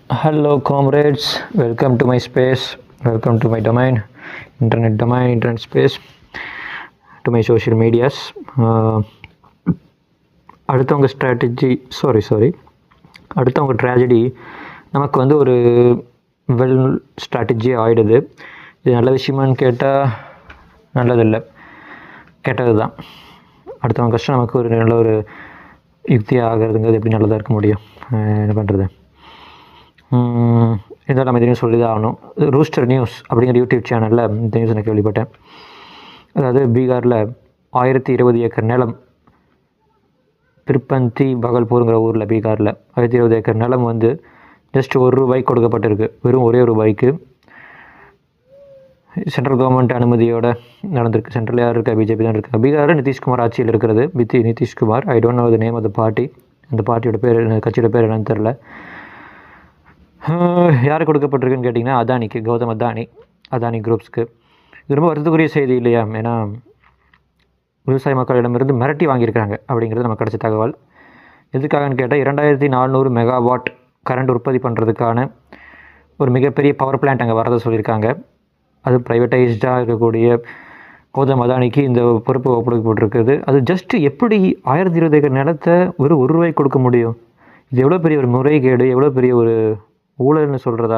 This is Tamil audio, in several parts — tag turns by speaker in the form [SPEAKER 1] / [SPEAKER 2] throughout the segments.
[SPEAKER 1] Hello, comrades. Welcome to my space. Welcome to my domain, internet space, to my social medias. அடுத்தவங்க அடுத்தவங்க ட்ராஜடி நமக்கு வந்து ஒரு வெல் ஸ்ட்ராட்டஜி ஆகிடுது. இது நல்ல விஷயமானு கேட்டால் நல்லதில்லை, கெட்டது தான். அடுத்தவங்க கஷ்டம் நமக்கு ஒரு நல்ல ஒரு யுக்தியாக ஆகிறதுங்கிறது எப்படி நல்லதாக இருக்க முடியும்? என்ன பண்ணுறது? இதை நம்ம இதையும் சொல்லி தான் ஆகணும். ரூஸ்டர் நியூஸ் அப்படிங்கிற யூடியூப் சேனலில் இந்த நியூஸ் நான் கேள்விப்பட்டேன். அதாவது பீகாரில் 1020 ஏக்கர் நிலம், திருப்பந்தி பகல்பூருங்கிற ஊரில், பீகாரில் 1020 ஏக்கர் நிலம் வந்து ஜஸ்ட் ₹1 கொடுக்கப்பட்டிருக்கு. வெறும் ஒரே ₹1. சென்ட்ரல் கவர்மெண்ட் அனுமதியோடு நடந்திருக்கு. சென்ட்ரல் யார் இருக்கா? பிஜேபி தான் இருக்கா. பீகாரில் நிதிஷ்குமார் ஆட்சியில் இருக்கிறது. Nitish Kumar, I don't know the name of the party. அந்த பார்ட்டியோட பேர், கட்சியோட பேர் என்னன்னு தெரில. யார் கொடுக்கப்பட்டிருக்குன்னு கேட்டிங்கன்னா அதானிக்கு, கௌதம் அதானி குரூப்ஸ்க்கு. இது ரொம்ப வருத்தத்துக்குரிய செய்தி இல்லையா? ஏன்னா விவசாய மக்களிடமிருந்து மிரட்டி வாங்கியிருக்கிறாங்க அப்படிங்கிறது நமக்கு கிடச்ச தகவல். எதுக்காகன்னு கேட்டால் 2400 மெகாவாட் கரண்ட் உற்பத்தி பண்ணுறதுக்கான ஒரு மிகப்பெரிய பவர் பிளான்ட் அங்கே வரதை சொல்லியிருக்காங்க. அது ப்ரைவேட்டைஸ்டாக இருக்கக்கூடிய கௌதம் அதானிக்கு இந்த பொறுப்பு ஒப்படைக்கப்பட்டிருக்குது. அது ஜஸ்ட்டு எப்படி 1020 ஏக்கர் நிலத்தை ஒரு ₹1 கொடுக்க முடியும்? இது எவ்வளோ பெரிய ஒரு முறைகேடு, எவ்வளோ பெரிய ஒரு ஊழல்னு சொல்கிறதா?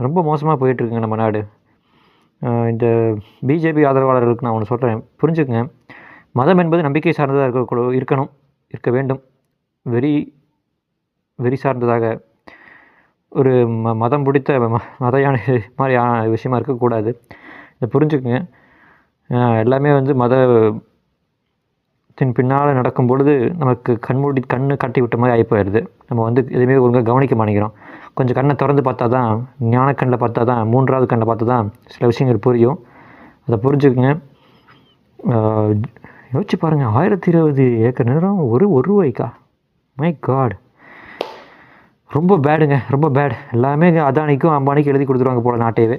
[SPEAKER 1] ரொம்ப மோசமாக போயிட்டுருக்குங்க நம்ம நாடு. இந்த பிஜேபி ஆதரவாளர்களுக்கு நான் ஒன்று சொல்கிறேன், புரிஞ்சுக்குங்க. மதம் என்பது நம்பிக்கை சார்ந்ததாக இருக்க வேண்டும். வெறி சார்ந்ததாக ஒரு மதம் பிடித்த மதையான மாதிரி விஷயமா இருக்கக்கூடாது. இதை புரிஞ்சுக்குங்க. எல்லாமே வந்து மதத்தின் பின்னால் நடக்கும் பொழுது நமக்கு கண்ணு காட்டி விட்ட மாதிரி ஆகி போயிடுது. நம்ம வந்து எதுவுமே ஒழுங்காக கவனிக்க மாட்டேங்கிறோம். கொஞ்சம் கண்ணை திறந்து பார்த்தா தான், ஞானக்கண்ணில் பார்த்தா தான், 3வது கண்ணில் பார்த்தா தான் சில விஷயங்கள் புரியும். அதை புரிஞ்சுக்குங்க. யோசிச்சு பாருங்கள், 1020 ஏக்கர் நிலம் ₹1. மை காட், ரொம்ப பேடுங்க, ரொம்ப பேட். எல்லாமே அதானிக்கும் அம்பானிக்கும் எழுதி கொடுத்துருவாங்க போல் நாட்டையவே.